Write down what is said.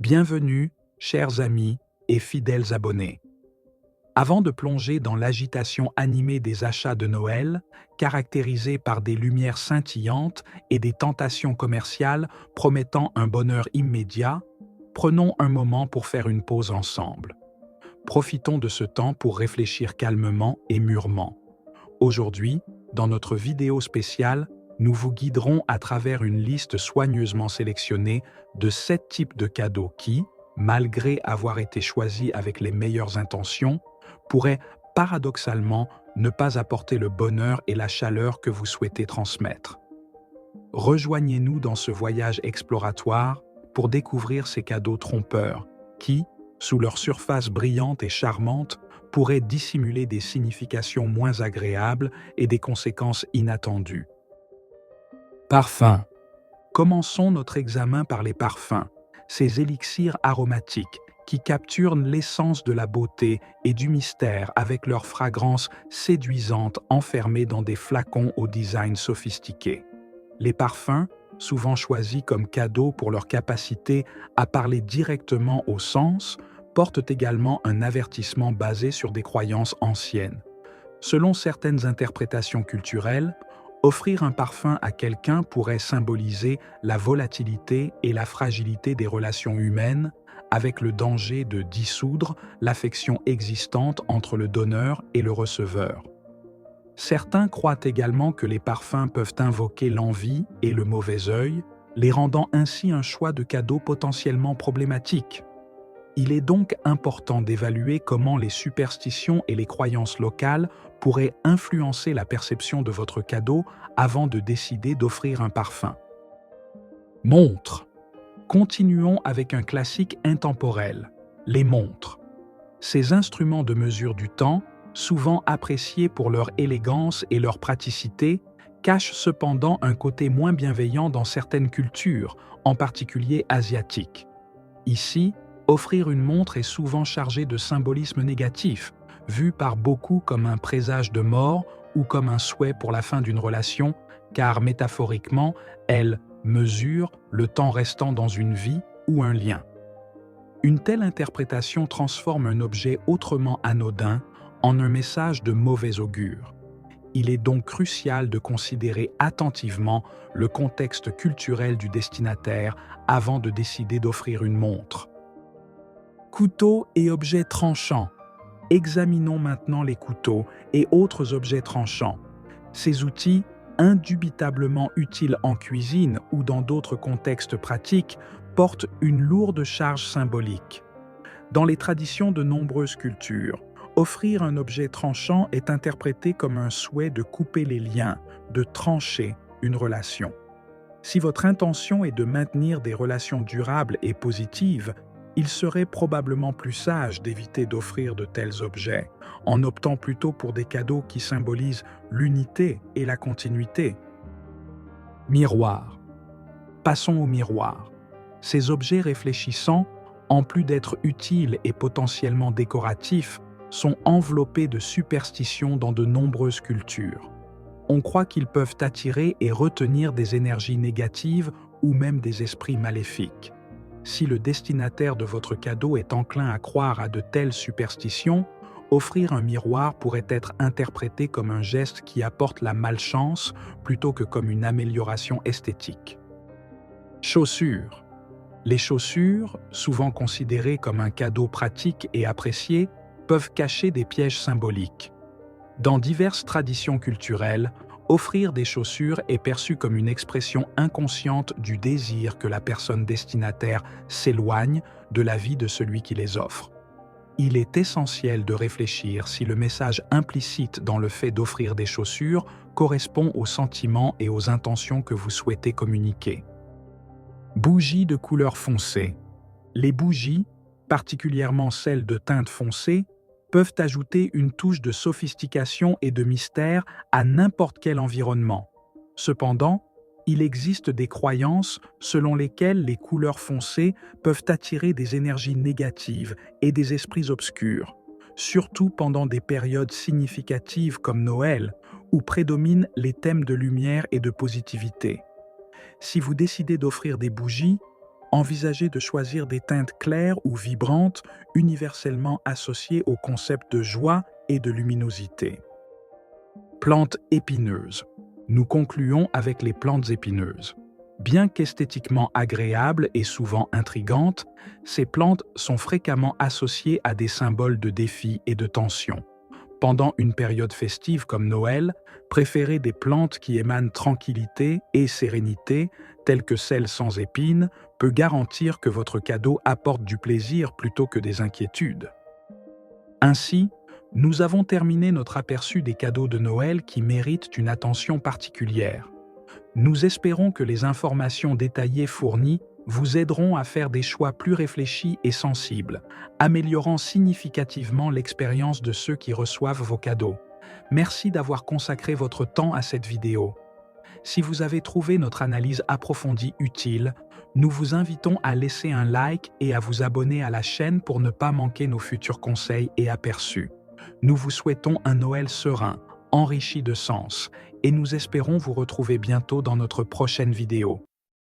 Bienvenue, chers amis et fidèles abonnés. Avant de plonger dans l'agitation animée des achats de Noël, caractérisée par des lumières scintillantes et des tentations commerciales promettant un bonheur immédiat, prenons un moment pour faire une pause ensemble. Profitons de ce temps pour réfléchir calmement et mûrement. Aujourd'hui, dans notre vidéo spéciale, nous vous guiderons à travers une liste soigneusement sélectionnée de 7 types de cadeaux qui, malgré avoir été choisis avec les meilleures intentions, pourraient paradoxalement ne pas apporter le bonheur et la chaleur que vous souhaitez transmettre. Rejoignez-nous dans ce voyage exploratoire pour découvrir ces cadeaux trompeurs qui, sous leur surface brillante et charmante, pourraient dissimuler des significations moins agréables et des conséquences inattendues. Parfums. Commençons notre examen par les parfums, ces élixirs aromatiques qui capturent l'essence de la beauté et du mystère avec leur fragrance séduisante enfermée dans des flacons au design sophistiqué. Les parfums, souvent choisis comme cadeaux pour leur capacité à parler directement au sens, portent également un avertissement basé sur des croyances anciennes. Selon certaines interprétations culturelles, offrir un parfum à quelqu'un pourrait symboliser la volatilité et la fragilité des relations humaines, avec le danger de dissoudre l'affection existante entre le donneur et le receveur. Certains croient également que les parfums peuvent invoquer l'envie et le mauvais œil, les rendant ainsi un choix de cadeau potentiellement problématique. Il est donc important d'évaluer comment les superstitions et les croyances locales pourraient influencer la perception de votre cadeau avant de décider d'offrir un parfum. Montres. Continuons avec un classique intemporel, les montres. Ces instruments de mesure du temps, souvent appréciés pour leur élégance et leur praticité, cachent cependant un côté moins bienveillant dans certaines cultures, en particulier asiatiques. Ici, offrir une montre est souvent chargé de symbolisme négatif, vu par beaucoup comme un présage de mort ou comme un souhait pour la fin d'une relation, car métaphoriquement, elle mesure le temps restant dans une vie ou un lien. Une telle interprétation transforme un objet autrement anodin en un message de mauvais augure. Il est donc crucial de considérer attentivement le contexte culturel du destinataire avant de décider d'offrir une montre. Couteaux et objets tranchants. Examinons maintenant les couteaux et autres objets tranchants. Ces outils, indubitablement utiles en cuisine ou dans d'autres contextes pratiques, portent une lourde charge symbolique. Dans les traditions de nombreuses cultures, offrir un objet tranchant est interprété comme un souhait de couper les liens, de trancher une relation. Si votre intention est de maintenir des relations durables et positives, il serait probablement plus sage d'éviter d'offrir de tels objets, en optant plutôt pour des cadeaux qui symbolisent l'unité et la continuité. Miroir. Passons au miroir. Ces objets réfléchissants, en plus d'être utiles et potentiellement décoratifs, sont enveloppés de superstitions dans de nombreuses cultures. On croit qu'ils peuvent attirer et retenir des énergies négatives ou même des esprits maléfiques. Si le destinataire de votre cadeau est enclin à croire à de telles superstitions, offrir un miroir pourrait être interprété comme un geste qui apporte la malchance plutôt que comme une amélioration esthétique. Chaussures. Les chaussures, souvent considérées comme un cadeau pratique et apprécié, peuvent cacher des pièges symboliques. Dans diverses traditions culturelles, offrir des chaussures est perçu comme une expression inconsciente du désir que la personne destinataire s'éloigne de la vie de celui qui les offre. Il est essentiel de réfléchir si le message implicite dans le fait d'offrir des chaussures correspond aux sentiments et aux intentions que vous souhaitez communiquer. Bougies de couleur foncée. Les bougies, particulièrement celles de teinte foncée, peuvent ajouter une touche de sophistication et de mystère à n'importe quel environnement. Cependant, il existe des croyances selon lesquelles les couleurs foncées peuvent attirer des énergies négatives et des esprits obscurs, surtout pendant des périodes significatives comme Noël, où prédominent les thèmes de lumière et de positivité. Si vous décidez d'offrir des bougies, Envisagez de choisir des teintes claires ou vibrantes, universellement associées au concept de joie et de luminosité. Plantes épineuses. Nous concluons avec les plantes épineuses. Bien qu'esthétiquement agréables et souvent intrigantes, ces plantes sont fréquemment associées à des symboles de défi et de tension. Pendant une période festive comme Noël, préférez des plantes qui émanent tranquillité et sérénité, telles que celles sans épines, peut garantir que votre cadeau apporte du plaisir plutôt que des inquiétudes. Ainsi, nous avons terminé notre aperçu des cadeaux de Noël qui méritent une attention particulière. Nous espérons que les informations détaillées fournies vous aideront à faire des choix plus réfléchis et sensibles, améliorant significativement l'expérience de ceux qui reçoivent vos cadeaux. Merci d'avoir consacré votre temps à cette vidéo. Si vous avez trouvé notre analyse approfondie utile, nous vous invitons à laisser un like et à vous abonner à la chaîne pour ne pas manquer nos futurs conseils et aperçus. Nous vous souhaitons un Noël serein, enrichi de sens, et nous espérons vous retrouver bientôt dans notre prochaine vidéo.